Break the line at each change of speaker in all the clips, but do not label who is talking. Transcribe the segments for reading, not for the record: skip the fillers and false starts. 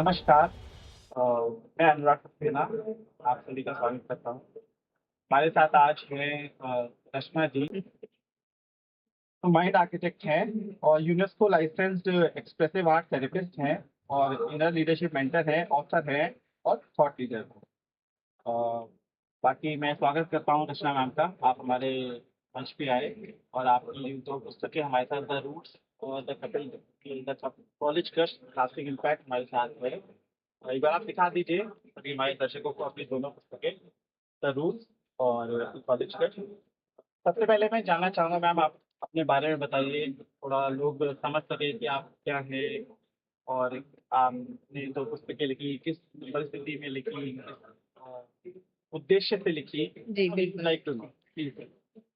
नमस्कार। अ, मैं अनुराग सक्सेना आप सभी का स्वागत करता हूँ। हमारे साथ आज हैं रचना जी, तो माइंड आर्किटेक्ट हैं और UNESCO licensed expressive art therapist हैं और इनर लीडरशिप मेंटर हैं, ऑथर हैं और थॉट लीडर हैं। अ, बाकी मैं स्वागत करता हूँ रचना मैम का, आप हमारे मंच पे आए और आपकी 2 पुस्तकें हमारे साथ द रूट्स और the Kapil the college crush lasting impact हमारे साथ है। एक बार आप दिखा दीजिए सभी हमारे दर्शकों को अपनी दोनों पुस्तकें, द रूट्स और द कॉलेज क्रश। सबसे पहले मैं जानना चाहूँगा मैम, आप अपने बारे में बताइए, थोड़ा लोग समझ सकें कि आप क्या हैं और आपने 2 पुस्तकें लिखी, किस परिस्थिति में लिखी, उद्देश्य से लिखी,
जी,
please like to know please.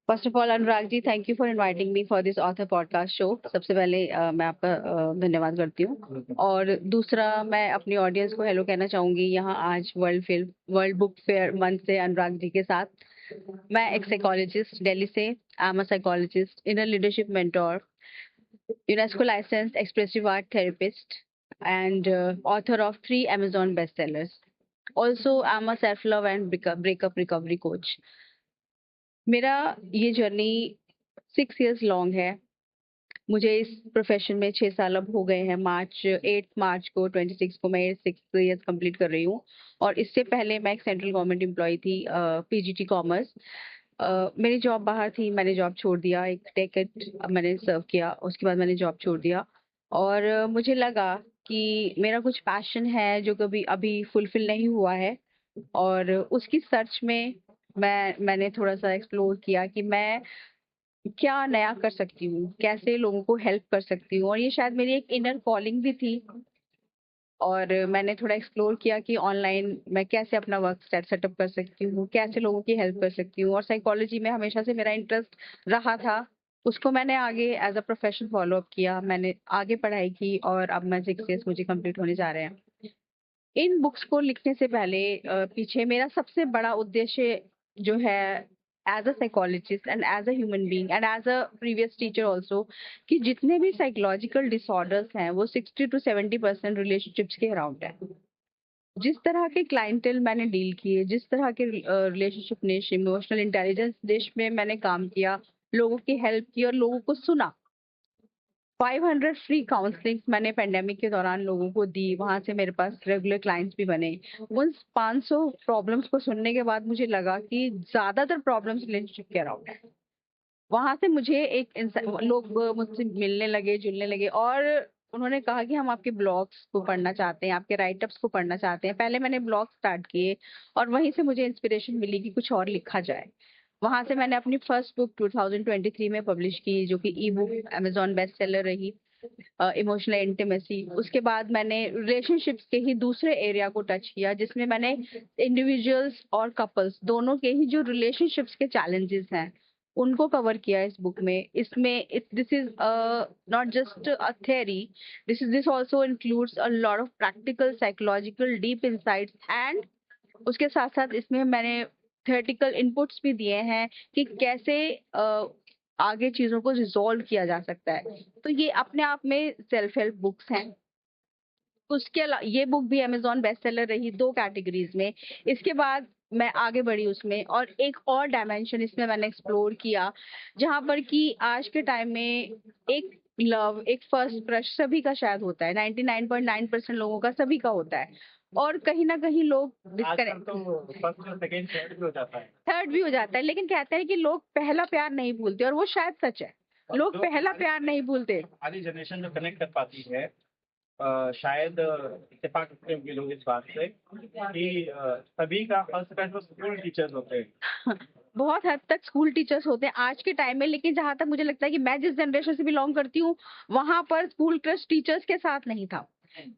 First of all Anurag ji, thank you for inviting me for this author podcast show. सबसे पहले मैं आपका धन्यवाद करती हूँ। और दूसरा, मैं अपनी ऑडियंस को हेलो कहना चाहूंगी यहाँ आज वर्ल्ड बुक फेयर मंथ से अनुराग जी के साथ। मैं एक साइकोलॉजिस्ट दिल्ली से, I am a psychologist, inner leadership mentor, UNESCO licensed expressive art therapist and author of 3 Amazon bestsellers. Also, I'm a self-love and breakup recovery coach. मेरा ये जर्नी 6 years लॉन्ग है। मुझे इस प्रोफेशन में 6 साल अब हो गए हैं। 8 मार्च को 26 को मैं 6 years कंप्लीट कर रही हूँ। और इससे पहले मैं एक सेंट्रल गवर्नमेंट एम्प्लॉय थी, पीजीटी कॉमर्स। मेरी जॉब बाहर थी, मैंने जॉब छोड़ दिया। एक डेकेड मैंने सर्व किया, उसके बाद मैंने जॉब छोड़ दिया। और मुझे लगा कि मेरा कुछ पैशन है जो कभी अभी फुलफिल नहीं हुआ है। और उसकी सर्च में मैंने थोड़ा-सा एक्सप्लोर किया कि मैं क्या नया कर सकती हूँ, कैसे लोगों को हेल्प कर सकती हूँ, और ये शायद मेरी एक इनर कॉलिंग भी थी। और मैंने थोड़ा एक्सप्लोर किया कि ऑनलाइन मैं कैसे अपना वर्क सेटअप कर सकती हूँ, कैसे लोगों की हेल्प कर सकती हूँ। और साइकोलॉजी में हमेशा से मेरा इंटरेस्ट रहा था, उसको मैंने आगे as a profession follow up किया। मैंने आगे पढ़ाई की और अब मैं 6 इयर्स मुझे कंप्लीट होने जा रहे हैं। इन बुक्स को लिखने से पहले पीछे मेरा सबसे बड़ा उद्देश्य जो है, as a psychologist and as a human being and as a previous teacher also, कि जितने भी साइकोलॉजिकल डिसऑर्डर्स हैं वो 60 to 70% रिलेशनशिप्स के अराउंड है। जिस तरह के क्लाइंटेल मैंने डील किए, जिस तरह के रिलेशनशिप निश, इमोशनल इंटेलिजेंस निश में मैंने काम किया, लोगों की हेल्प की और लोगों को सुना। 500 फ्री काउंसलिंग मैंने पेंडेमिक के दौरान लोगों को दी, वहाँ से मेरे पास रेगुलर क्लाइंट्स भी बने। उन 500 प्रॉब्लम्स को सुनने के बाद मुझे लगा कि ज़्यादातर प्रॉब्लम्स रिलेशनशिप के अराउंड है। वहाँ से मुझे लोग मुझसे मिलने लगे, जुलने लगे और उन्होंने कहा कि हम आपके ब्लॉग्स को पढ़ना चाहते हैं, आपके राइटअप्स को पढ़ना चाहते हैं। पहले मैंने ब्लॉग स्टार्ट किए और वहीं से मुझे इंस्पिरेशन मिली कि कुछ और लिखा जाए। वहाँ से मैंने अपनी फर्स्ट बुक 2023 में पब्लिश की, जो कि ई-बुक अमेज़न बेस्ट सेलर रही, इमोशनल इंटीमेसी। उसके बाद मैंने रिलेशनशिप्स के ही दूसरे एरिया को टच किया, जिसमें मैंने इंडिविजुअल्स और कपल्स दोनों के ही जो रिलेशनशिप्स के चैलेंजेस हैं, उनको कवर किया इस बुक में। इसमें this is not just a theory, this also includes a lot of practical psychological deep insights. And उसके साथ-साथ इसमें मैंने थ्योरेटिकल इनपुट्स भी दिए हैं कि कैसे आगे चीज़ों को रिज़ॉल्व किया जा सकता है। तो ये अपने आप में सेल्फ हेल्प बुक्स हैं। उसके ये बुक भी अमेज़न बेस्ट सेलर रही 2 कैटेगरीज़ में। इसके बाद मैं आगे बढ़ी उसमें और एक और डायमेंशन इसमें मैंने एक्सप्लोर किया, जहाँ पर कि आज के टाइम में एक लव, एक फर्स्ट क्रश सभी का शायद होता है। 99.9% लोगों का, सभी का होता है। और कहीं न कहीं लोग
आजकल
डिस्कनेक्ट
तो फर्स्ट और सेकंड थर्ड भी हो जाता है।
थर्ड भी हो जाता है, लेकिन कहते हैं कि लोग पहला प्यार नहीं भूलते, और वो शायद सच है। लोग
जो
पहला प्यार नहीं भूलते।
हमारी जनरेशन जो कनेक्ट कर पाती है, शायद इत्तेफाक रखते होंगे लोग इस बात से कि सभी का फर्स्ट क्रश वो स्कूल टीचर्स होते हैं।
बहुत हद तक स्कूल टीचर्स होते हैं आज के टाइम में, लेकिन जहाँ तक मुझे लगता है कि मैं जिस जनरेशन से बिलॉन्ग करती हूँ, वहाँ पर स्कूल क्रश टीचर्स के साथ नहीं था।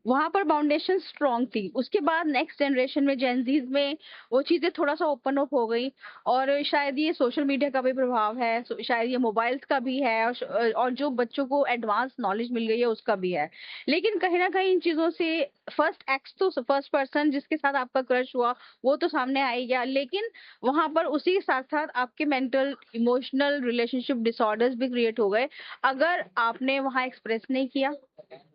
वहाँ पर फाउंडेशन स्ट्रॉन्ग थी। उसके बाद नेक्स्ट जनरेशन में, जेनज़ीज़ में, वो चीज़ें थोड़ा-सा ओपन अप हो गई। और शायद ये सोशल मीडिया का भी प्रभाव है, शायद ये मोबाइल्स का भी है, और जो बच्चों को एडवांस नॉलेज मिल गई है उसका भी है। लेकिन कहीं न कहीं इन चीज़ों से फर्स्ट एक्स तो फर्स्ट पर्सन जिसके साथ आपका क्रश हुआ वो तो सामने आ ही गया, लेकिन वहां पर उसी के साथ साथ आपके मेंटल इमोशनल रिलेशनशिप डिसऑर्डर्स भी क्रिएट हो गए अगर आपने वहां एक्सप्रेस नहीं किया,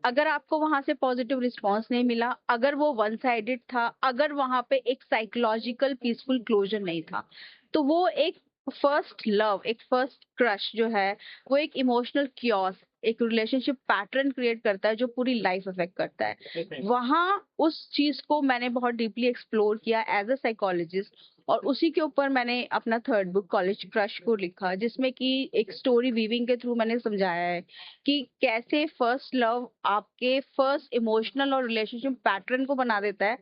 अगर आपको वहां से पॉजिटिव रिस्पांस नहीं मिला, अगर वो वन साइडेड था, अगर वहां पे एक साइकोलॉजिकल पीसफुल क्लोजर नहीं था, तो वो एक फर्स्ट लव, एक फर्स्ट क्रश जो है वो एक इमोशनल क्योस, एक रिलेशनशिप पैटर्न क्रिएट करता है जो पूरी लाइफ अफेक्ट करता है। वहां उस चीज को मैंने बहुत डीपली एक्सप्लोर किया एज अ साइकोलॉजिस्ट, और उसी के ऊपर मैंने अपना थर्ड बुक कॉलेज क्रश को लिखा, जिसमें कि एक स्टोरी वीविंग के थ्रू मैंने समझाया है कि कैसे फर्स्ट लव आपके फर्स्ट इमोशनल और रिलेशनशिप पैटर्न को बना देता है,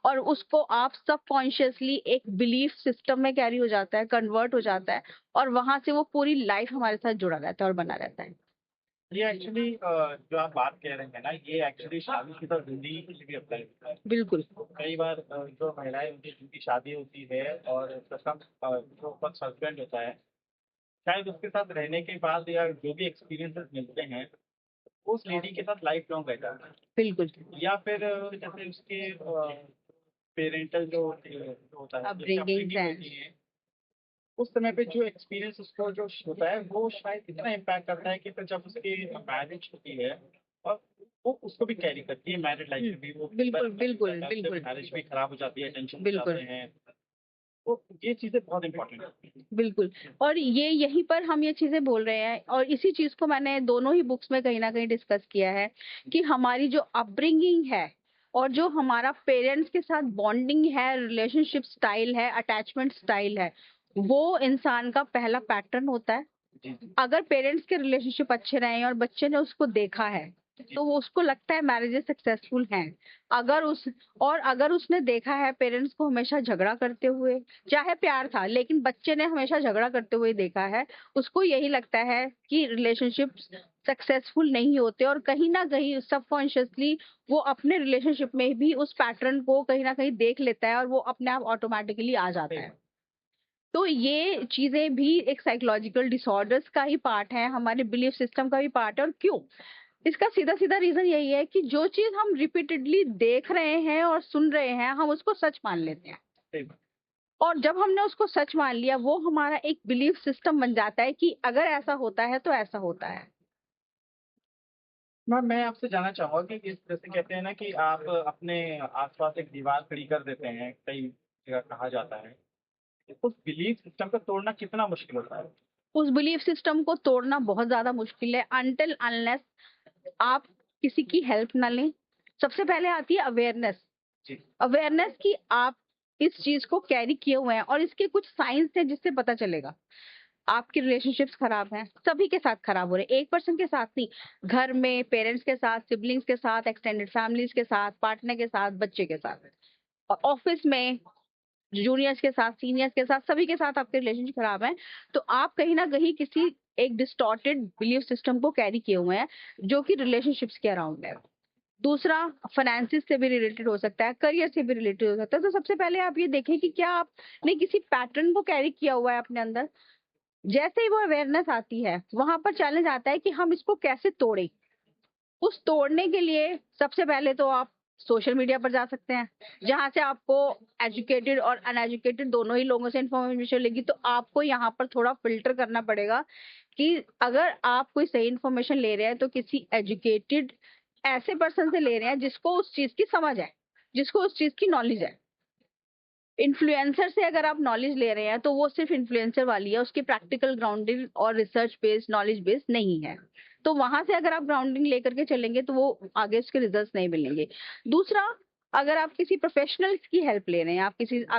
और उसको आप सबकॉन्शियसली एक बिलीफ सिस्टम में कैरी हो जाता है, कन्वर्ट हो जाता है, और वहां से वो पूरी लाइफ हमारे साथ जुड़ा रहता है और बना रहता है।
ये एक्चुअली जो आप बात कह रहे हैं ना, ये एक्चुअली शादीशुदा ज़िंदगी के लिए भी अप्लाई होता है।
बिल्कुल।
कई बार जो महिलाएँ होती हैं जिनकी शादी होती है और प्रथम जो फर्स्ट हस्बैंड होता है, शायद उसके साथ रहने के बाद या जो भी एक्सपीरियंसेस मिलते हैं, उस लेडी के साथ लाइफ लॉन्ग रहता है।
बिल्कुल।
या फिर जैसे उसके पेरेंटल जो होता है, जैसे
अपब्रिंगिंग
अपब्रिंगिंग होती है, उस समय पे जो एक्सपीरियंस उसको जो होता है, वो शायद इतना इम्पैक्ट करता है कि फिर जब उसकी मैरिज होती है और वो उसको भी कैरी करती है मैरिड लाइफ में भी, वो
बिल्कुल बिल्कुल बिल्कुल
मैरिज भी खराब हो जाती है, टेंशन हो
बिल्कुल
जाते हैं। तो ये चीज़ें बहुत इम्पोर्टेंट होती हैं।
बिल्कुल। और ये यहीं पर हम ये चीजें बोल रहे हैं, और इसी चीज को मैंने दोनों ही बुक्स में कहीं ना कहीं डिस्कस किया है कि हमारी जो अपब्रिंगिंग है और जो हमारा पेरेंट्स के साथ बॉन्डिंग है, रिलेशनशिप स्टाइल है, अटैचमेंट स्टाइल है, वो इंसान का पहला पैटर्न होता है।
जी, जी।
अगर पेरेंट्स के रिलेशनशिप अच्छे रहे हैं और बच्चे ने उसको देखा है, तो वो उसको लगता है मैरिजेस सक्सेसफुल हैं। अगर उसने देखा है पेरेंट्स को हमेशा झगड़ा करते हुए, चाहे प्यार था लेकिन बच्चे ने हमेशा झगड़ा करते हुए देखा है, उसको यही लगता है कि रिलेशनशिप्स सक्सेसफुल नहीं होते, और कहीं ना कहीं सबकॉन्शियसली वो अपने रिलेशनशिप में भी उस पैटर्न को कहीं ना कहीं देख लेता है और वो अपने आप ऑटोमेटिकली आ जाता है। तो ये चीजें भी एक साइकोलॉजिकल डिसऑर्डर्स का ही पार्ट है, हमारे बिलीफ सिस्टम का भी पार्ट है। और क्यों? इसका सीधा सीधा रीजन यही है कि जो चीज हम रिपीटेडली देख रहे हैं और सुन रहे हैं, हम उसको सच मान लेते हैं,
सही बात।
और जब हमने उसको सच मान लिया, वो हमारा एक बिलीफ सिस्टम बन जाता है कि अगर ऐसा होता है तो ऐसा होता है।
मैम, मैं आपसे जानना चाहूँगा कि इस जैसे कहते हैं ना कि आप अपने आस-पास एक दीवार खड़ी कर देते हैं, कई जगह कहा जाता है। उस बिलीफ सिस्टम को तोड़ना कितना मुश्किल होता है?
उस बिलीफ सिस्टम को तोड़ना बहुत ज्यादा मुश्किल है, अनटिल अनलेस आप किसी की हेल्प ना लें। सबसे पहले आती है अवेयरनेस।
जी।
अवेयरनेस कि आप इस चीज को कैरी किए हुए हैं, और इसके कुछ साइंस हैं जिससे पता चलेगा। आपकी रिलेशनशिप्स खराब हैं, सभी के साथ खराब हो रहे हैं, एक पर्सन के साथ नहीं। घर में पेरेंट्स के साथ, सिबलिंग्स के साथ, एक्सटेंडेड फैमिलीज के साथ, पार्टनर के साथ, बच्चे के साथ, और ऑफिस में जूनियर्स के साथ, सीनियर्स के साथ, सभी के साथ आपके रिलेशनशिप खराब हैं। तो आप कहीं ना कहीं किसी एक डिस्टॉर्टेड बिलीफ सिस्टम को कैरी किए हुए हैं जो कि रिलेशनशिप्स के अराउंड है। दूसरा, फाइनेंसिस से भी रिलेटेड हो सकता है, करियर से भी रिलेटेड हो सकता है। तो सबसे पहले आप ये देखें कि क्या आपने किसी पैटर्न को कैरी किया हुआ है अपने अंदर। जैसे ही वो अवेयरनेस आती है, वहां पर चैलेंज आता है कि हम इसको कैसे तोड़ें। उस तोड़ने के लिए सबसे पहले तो आप सोशल मीडिया पर जा सकते हैं, जहां से आपको एजुकेटेड और अनएजुकेटेड दोनों ही लोगों से इन्फॉर्मेशन मिलेगी। तो आपको यहाँ पर थोड़ा फिल्टर करना पड़ेगा कि अगर आप कोई सही इन्फॉर्मेशन ले रहे हैं तो किसी एजुकेटेड ऐसे पर्सन से ले रहे हैं जिसको उस चीज की समझ है, जिसको उस चीज की नॉलेज है। इन्फ्लुएंसर से अगर आप नॉलेज ले रहे हैं तो वो सिर्फ इन्फ्लुएंसर वाली है, उसकी प्रैक्टिकल ग्राउंडिंग और रिसर्च बेस्ड नॉलेज बेस्ड नहीं है। तो वहां से अगर आप ग्राउंडिंग लेकर के चलेंगे तो वो आगे उसके रिजल्ट्स नहीं मिलेंगे। दूसरा, अगर आप किसी प्रोफेशनल की हेल्प ले रहे हैं, आप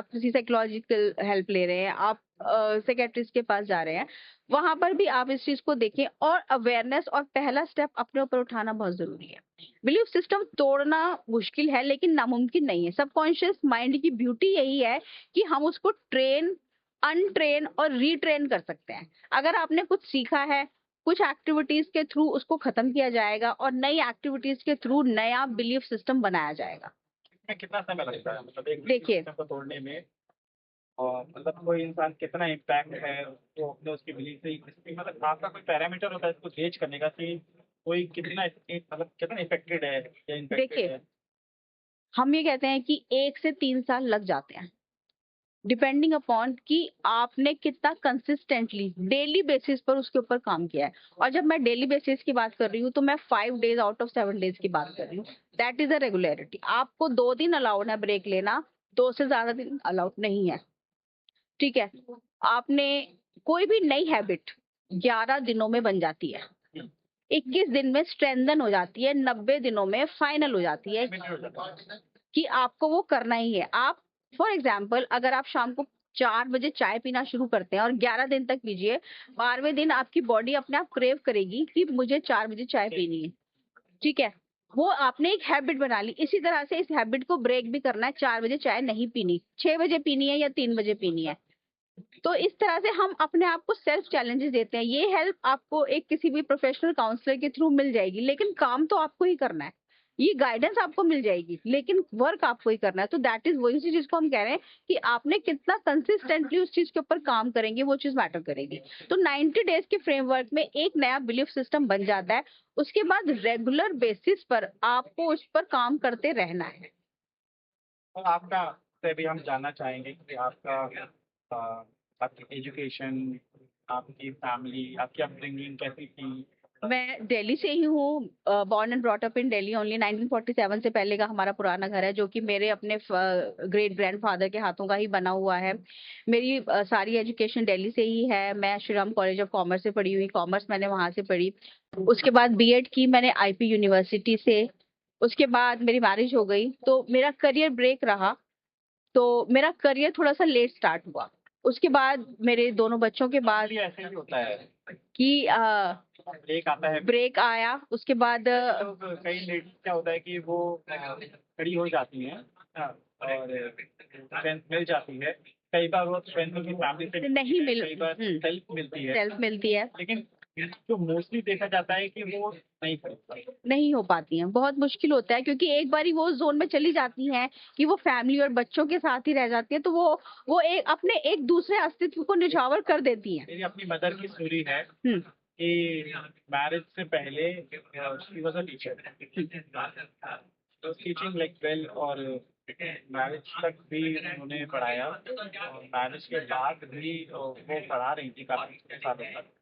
किसी साइकोलॉजिकल हेल्प ले रहे हैं, आप साइकियाट्रिस्ट के पास जा रहे हैं, वहां पर भी आप इस चीज को देखें, और अवेयरनेस और पहला स्टेप अपने ऊपर उठाना बहुत जरूरी है। बिलीफ सिस्टम तोड़ना मुश्किल है लेकिन नामुमकिन नहीं है। सबकॉन्शियस माइंड की ब्यूटी यही है कि हम उसको ट्रेन, अनट्रेन और रीट्रेन कर सकते हैं। अगर आपने कुछ सीखा है, कुछ एक्टिविटीज के थ्रू उसको खत्म किया जाएगा और नई एक्टिविटीज के थ्रू नया बिलीफ सिस्टम बनाया जाएगा।
इसमें कितना समय लगता है मतलब एक बिलीफ
देखिए,
सिस्टम को तोड़ने में? और मतलब कोई इंसान कितना इम्पैक्ट है उसको अपने उसकी बिलीफ से इसकी मतलब आपका कोई पैरामीटर होता है इसको गेज करने का कि कोई कितना मतलब कितना इफेक्टेड है या इम्पैक्टेड
देखिए,
है?
हम ये कहते हैं कि 1 से 3 साल लग जाते हैं, डिपेंडिंग अपॉन कि आपने कितना कंसिस्टेंटली डेली बेसिस पर उसके ऊपर काम किया है। और जब मैं डेली बेसिस की बात कर रही हूँ तो मैं 5 डेज आउट ऑफ 7 डेज की बात कर रही हूँ। That is a regularity. आपको 2 दिन अलाउड है ब्रेक लेना, 2 से ज्यादा दिन अलाउड नहीं है। ठीक है? आपने कोई भी नई हैबिट 11 दिनों में बन जाती है, 21 दिन में स्ट्रेंथन हो जाती है, 90 दिनों में फाइनल हो जाती है कि आपको वो करना ही है। आप फॉर एग्जाम्पल अगर आप शाम को 4 बजे चाय पीना शुरू करते हैं और 11 दिन तक पीजिए, 12वें दिन आपकी बॉडी अपने आप क्रेव करेगी कि मुझे 4 बजे चाय पीनी है। ठीक है? वो आपने एक हैबिट बना ली। इसी तरह से इस हैबिट को ब्रेक भी करना है, 4 बजे चाय नहीं पीनी, 6 बजे पीनी है या 3 बजे पीनी है। तो इस तरह से हम अपने आप को सेल्फ चैलेंजेस देते हैं। ये हेल्प आपको एक किसी भी प्रोफेशनल काउंसलर के थ्रू मिल जाएगी, लेकिन काम तो आपको ही करना है। ये गाइडेंस आपको मिल जाएगी, लेकिन वर्क आपको ही करना है। तो दैट इज वही चीज जिसको हम कह रहे हैं कि आपने कितना कंसिस्टेंटली उस चीज के ऊपर काम करेंगे, वो चीज मैटर करेगी। तो 90 डेज के फ्रेमवर्क में एक नया बिलीफ सिस्टम बन जाता है। उसके बाद रेगुलर बेसिस पर आपको उस पर काम करते रहना है।
तो आपका से भी हम जानना चाहेंगे कि आपका अ, आपकी एजुकेशन, आपकी फैमिली, आपकी अपब्रिंगिंग कैसी थी?
मैं दिल्ली से ही हूँ, born and brought up in Delhi only. 1947 से पहले का हमारा पुराना घर है, जो कि मेरे अपने ग्रेट ग्रैंडफादर के हाथों का ही बना हुआ है। मेरी सारी एजुकेशन दिल्ली से ही है। मैं Shri Ram college of commerce से पढ़ी हुई, कॉमर्स मैंने वहां से पढ़ी। उसके बाद बीएड की मैंने आईपी यूनिवर्सिटी से। उसके बाद मेरी मैरिज हो गई, तो मेरा करियर ब्रेक रहा। तो मेरा करियर थोड़ा सा लेट स्टार्ट हुआ। उसके बाद मेरे दोनों बच्चों के बाद
ये ऐसे ही होता है,
कि
ब्रेक आता है।
ब्रेक आया। उसके बाद
मतलब कई लेडीज क्या होता है कि वो खड़ी हो जाती हैं, और स्ट्रेंथ मिल जाती है। कई बार वो स्ट्रेंथ उनकी फैमिली से
नहीं मिल
कई बार हेल्प मिलती है,
सेल्फ मिलती है,
लेकिन जो मोस्टली देखा जाता है कि वो नहीं करता।
नहीं हो पाती हैं। बहुत मुश्किल होता है, क्योंकि एक बारी वो जोन में चली जाती हैं कि वो फैमिली और बच्चों के साथ ही रह जाती हैं, तो वो एक अपने एक दूसरे अस्तित्व को निछावर कर देती हैं।
मेरी अपनी मदर की स्टोरी है कि मैरिज से पहले शी वाज अ टीचर, तो टीचिंग लाइक वेल, और मैरिज तक भी उन्होंने पढ़ाया, और मैरिज के बाद भी वो पढ़ा रही थी काफी सालों तक।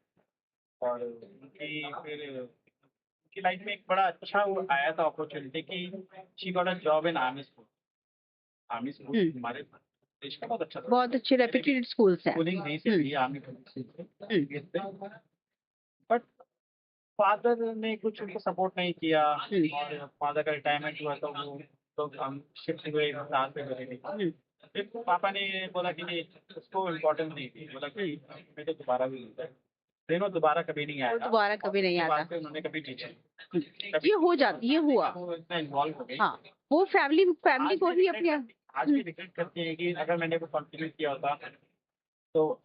और उनकी फिर उनकी लाइफ में एक बड़ा अच्छा वो आया था अपॉर्चुनिटी कि she got a job in army school. Army school हमारे देश का बहुत अच्छा था।
बहुत अच्छे रेप्यूटेड स्कूल्स हैं।
स्कूलिंग वहीं से थी, आर्मी से। बट फादर ने कुछ उनको सपोर्ट नहीं किया, और फादर का रिटायरमेंट हुआ तो वो तो हम शिफ्ट हुए साथ पे करेंगे। फिर पापा ने बोला कि नहीं, उसको इम्पोर्टेंस नहीं थी, बोला कि मैं तो दोबारा भी मिलता है। फिर वो दोबारा कभी नहीं
वो
आया,
दोबारा कभी नहीं
उसके बाद
आता।
से उन्होंने कभी टीचिंग
ये हो जाती, ये हुआ।
वो इतना इन्वॉल्व हो गई।
हाँ, वो फैमिली को ही अपनी
आज भी रिग्रेट करती है कि अगर मैंने वो कंटिन्यू किया होता तो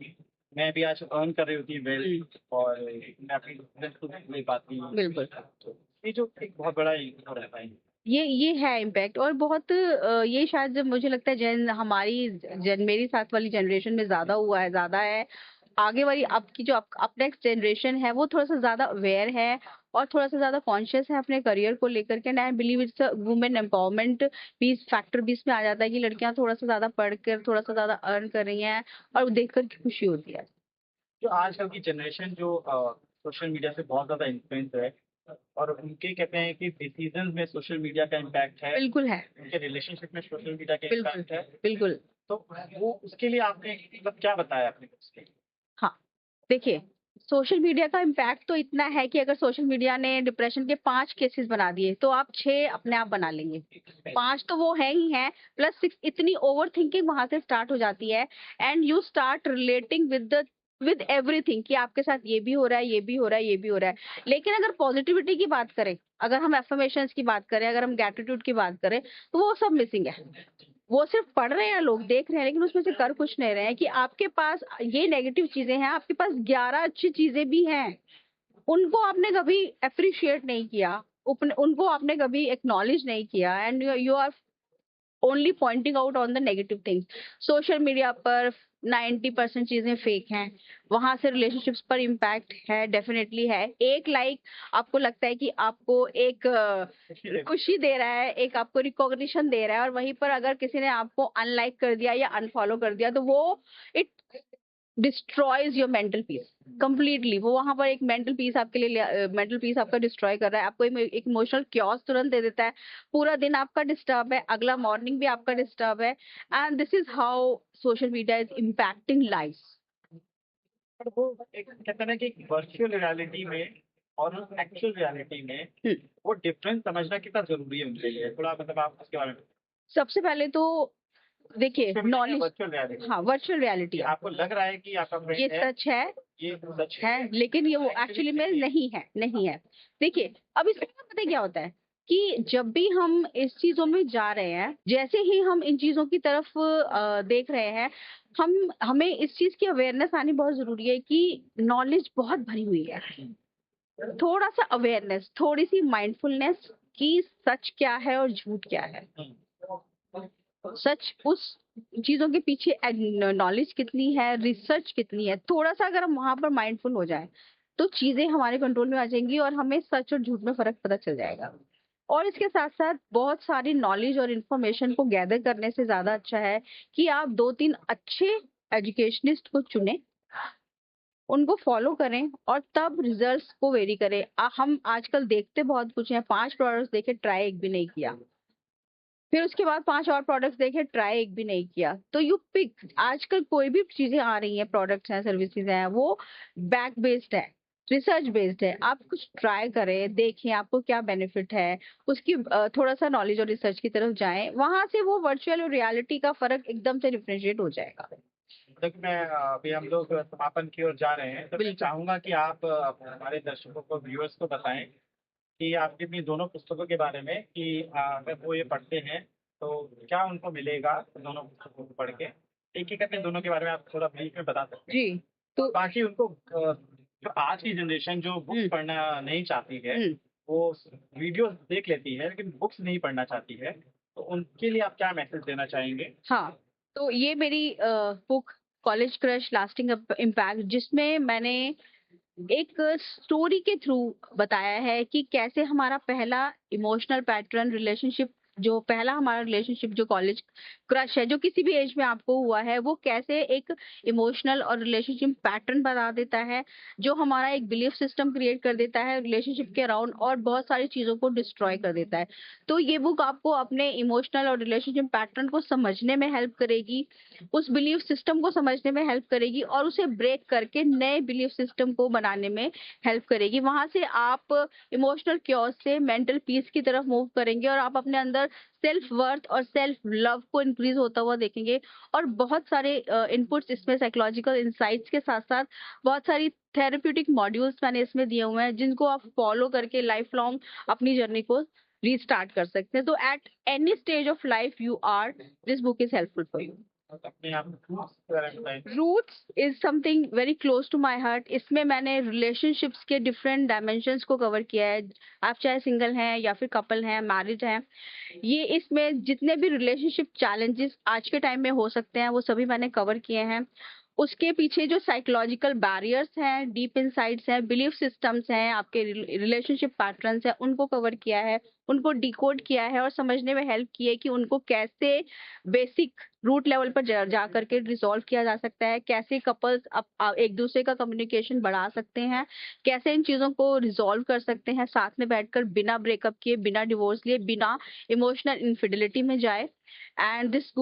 मैं भी आज अर्न कर रही होती वेल, और मैं अपनी डिसीजन खुद ले पाती।
बिल्कुल।
तो ये जो एक बहुत बड़ा वो रहता है।
ये है इम्पैक्ट। और बहुत ये शायद मुझे लगता है मेरी साथ वाली जनरेशन में ज्यादा है। आगे वाली अब की जो अप नेक्स्ट जनरेशन है, वो थोड़ा सा ज्यादा अवेयर है और थोड़ा सा ज्यादा कॉन्शियस है अपने करियर को लेकर के। And I believe it's women empowerment भी इस फैक्टर भी इसमें आ जाता है कि लड़कियां थोड़ा सा ज्यादा पढ़कर थोड़ा सा ज्यादा अर्न कर रही हैं, और देख कर के खुशी होती है।
जो आजकल की जनरेशन जो सोशल मीडिया से बहुत ज़्यादा इन्फ्लुएंस है, और उनके कहते हैं कि डिसीजन में सोशल मीडिया का इम्पैक्ट है,
बिल्कुल है।
उनके रिलेशनशिप में सोशल मीडिया का
बिल्कुल
इम्पैक्ट है।
बिल्कुल।
तो वो उसके लिए आपने मतलब क्या बताया अपने उसके?
हाँ, देखिए, सोशल मीडिया का इम्पैक्ट तो इतना है कि अगर सोशल मीडिया ने डिप्रेशन के 5 केसेस बना दिए, तो आप 6 अपने आप बना लेंगे। 5 तो वो है ही हैं, प्लस 6 इतनी ओवरथिंकिंग वहां से स्टार्ट हो जाती है। And you start relating with everything कि आपके साथ ये भी हो रहा है, ये भी हो रहा है, ये भी हो रहा है। लेकिन अगर पॉजिटिविटी की बात करें, अगर हम एफर्मेशंस की बात करें, अगर हम ग्रैटिट्यूड की बात करें, तो वो सब मिसिंग है। वो सिर्फ पढ़ रहे हैं, लोग देख रहे हैं, लेकिन उसमें से कर कुछ नहीं रहे हैं। कि आपके पास ये नेगेटिव चीजें हैं, आपके पास 11 अच्छी चीजें भी हैं, उनको आपने कभी अप्रिशिएट नहीं किया, उनको आपने कभी एक्नॉलेज नहीं किया। And you are only pointing out on the negative things. Social media पर 90% चीजें फेक हैं, वहां से रिलेशनशिप्स पर इम्पैक्ट है, डेफिनेटली है। एक लाइक आपको लगता है कि आपको एक खुशी दे रहा है, एक आपको रिकॉग्निशन दे रहा है, और वहीं पर अगर किसी ने आपको अनलाइक कर दिया या अनफॉलो कर दिया तो वो it destroys your mental peace completely. वो वहां पर एक मेंटल पीस आपके लिए मेंटल पीस आपका डिस्ट्रॉय कर रहा है, आपको एक इमोशनल क्योस तुरंत दे देता है, पूरा दिन आपका डिस्टर्ब है, अगला मॉर्निंग भी आपका डिस्टर्ब है। And this is how social media is impacting life.
पर वो एक कहते हैं ना कि वर्चुअल रियलिटी में और एक्चुअल रियलिटी में वो डिफरेंस समझना कितना जरूरी है उनके लिए, थोड़ा मतलब आप उसके बारे में।
सबसे पहले तो देखिए नॉलेज,
वर्चुअल रियलिटी,
हाँ वर्चुअल रियलिटी
आपको लग रहा है कि आपका
ये
फ्रेंड है,
सच है,
ये सच
है, लेकिन ये वो एक्चुअली में नहीं है, नहीं है। देखिए अब इसमें ना पता है क्या होता है कि जब भी हम इस चीजों में जा रहे हैं, जैसे ही हम इन चीजों की तरफ देख रहे हैं, हमें इस चीज की अवेयरनेस आनी बहुत जरूरी है कि नॉलेज बहुत भरी हुई है। थोड़ा सा अवेयरनेस, थोड़ी सी माइंडफुलनेस कि सच क्या है और झूठ क्या है, सच उस चीजों के पीछे नॉलेज कितनी है, रिसर्च कितनी है, थोड़ा सा अगर हम वहां पर माइंडफुल हो जाए तो चीजें हमारे कंट्रोल में आ जाएंगी और हमें सच और झूठ में फर्क पता चल जाएगा। और इसके साथ साथ बहुत सारी नॉलेज और इन्फॉर्मेशन को गैदर करने से ज्यादा अच्छा है कि आप 2-3 अच्छे एजुकेशनिस्ट को चुने, उनको फॉलो करें और तब रिजल्ट्स को वेरी करें। हम आजकल देखते बहुत कुछ हैं, 5 प्रोडक्ट्स देखे, ट्राई एक भी नहीं किया, फिर उसके बाद 5 और प्रोडक्ट्स देखे, ट्राई एक भी नहीं किया। तो यू पिक, आजकल कोई भी चीजें आ रही हैं, प्रोडक्ट्स हैं, सर्विसेज हैं, वो बैक बेस्ड है, रिसर्च बेस्ड है। आप कुछ ट्राई करें, देखें आपको क्या बेनिफिट है, उसकी थोड़ा सा नॉलेज और रिसर्च की तरफ जाएं, वहां से वो वर्चुअल और रियलिटी का फर्क एकदम से डिफरेंशिएट हो जाएगा।
देखो मैं अभी हम लोग समापन की ओर जा रहे हैं, तो मैं
बिल्कुल।
चाहूंगा कि आप हमारे दर्शकों को, व्यूअर्स को बताएं कि आपकी अपनी दोनों पुस्तकों के बारे में कि अगर वो ये पढ़ते हैं तो क्या उनको मिलेगा दोनों पुस्तकों को पढ़ के। एक एक करके दोनों के बारे में आप थोड़ा ब्रीफ में बता सकते हैं।
जी, तो
बाकी उनको जो आज की जनरेशन जो बुक्स पढ़ना नहीं चाहती है, वो वीडियोस देख लेती है लेकिन बुक्स नहीं पढ़ना चाहती है, तो उनके लिए आप क्या मैसेज देना चाहेंगे?
हाँ, तो ये मेरी book college crush lasting impact, जिसमें मैंने एक स्टोरी के थ्रू बताया है कि कैसे हमारा पहला इमोशनल पैटर्न रिलेशनशिप, जो पहला हमारा रिलेशनशिप जो कॉलेज क्रश है, जो किसी भी एज में आपको हुआ है, वो कैसे एक इमोशनल और रिलेशनशिप पैटर्न बता देता है, जो हमारा एक बिलीफ सिस्टम क्रिएट कर देता है रिलेशनशिप के अराउंड और बहुत सारी चीजों को डिस्ट्रॉय कर देता है। तो ये बुक आपको अपने इमोशनल और रिलेशनशिप पैटर्न को समझने में हेल्प करेगी, उस बिलीफ सिस्टम को समझने में हेल्प करेगी और उसे ब्रेक करके नए बिलीफ सिस्टम को बनाने में हेल्प करेगी। वहां से आप इमोशनल क्योस से मेंटल पीस की तरफ मूव करेंगे और आप अपने अंदर सेल्फ वर्थ और सेल्फ लव को इंक्रीज होता हुआ देखेंगे। और बहुत सारे इनपुट्स इसमें, साइकोलॉजिकल इंसाइट्स के साथ साथ बहुत सारी थेरेप्यूटिक मॉड्यूल्स मैंने इसमें दिए हुए हैं, जिनको आप फॉलो करके लाइफ लॉन्ग अपनी जर्नी को रीस्टार्ट कर सकते हैं। तो at any stage of life you are, this book is helpful for you.
अपने आप roots के बारे में बताएं।
Roots is something very close to my heart. इसमें मैंने रिलेशनशिप्स के डिफरेंट डायमेंशंस को कवर किया है। आप चाहे सिंगल हैं या फिर कपल हैं, मैरिज हैं, ये इसमें जितने भी रिलेशनशिप चैलेंजेस आज के टाइम में हो सकते हैं वो सभी मैंने कवर किए हैं। उसके पीछे जो साइकोलॉजिकल बैरियर्स हैं, डीप इनसाइट्स हैं, बिलीफ सिस्टम्स हैं, आपके रिलेशनशिप पैटर्न्स हैं, उनको कवर किया है, उनको डिकोड किया है और समझने में हेल्प की है कि उनको कैसे बेसिक रूट लेवल पर जा करके रिजॉल्व किया जा सकता है, कैसे कपल्स एक दूसरे का कम्युनिकेशन बढ़ा सकते हैं, कैसे इन चीजों को रिजॉल्व कर सकते हैं साथ में बैठकर, बिना ब्रेकअप किए, बिना डिवोर्स लिए, बिना इमोशनल इनफिडिलिटी में जाए। एंड दिस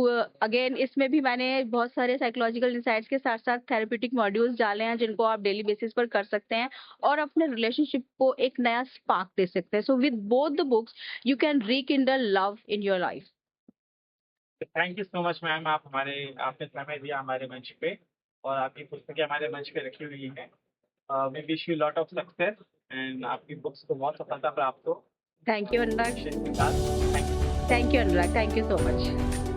अगेन, इसमें भी मैंने बहुत सारे साइकोलॉजिकल इंसाइट्स के साथ साथ थेरेप्यूटिक मॉड्यूल्स डाले हैं, जिनको आप डेली बेसिस पर कर सकते हैं और अपने रिलेशनशिप को एक नया स्पार्क दे सकते हैं। So with both the books you can rekindle love in your life.
Thank you so much ma'am, आपने समय दिया हमारे मंच पे और आपकी पुस्तकें हमारे मंच पे रखी हुई हैं। We wish you lot of success and आपकी बुक्स को बहुत सफलता प्राप्त हो।
Thank you, Anurag.
Thank you.
Thank you, Anurag. Thank you so much.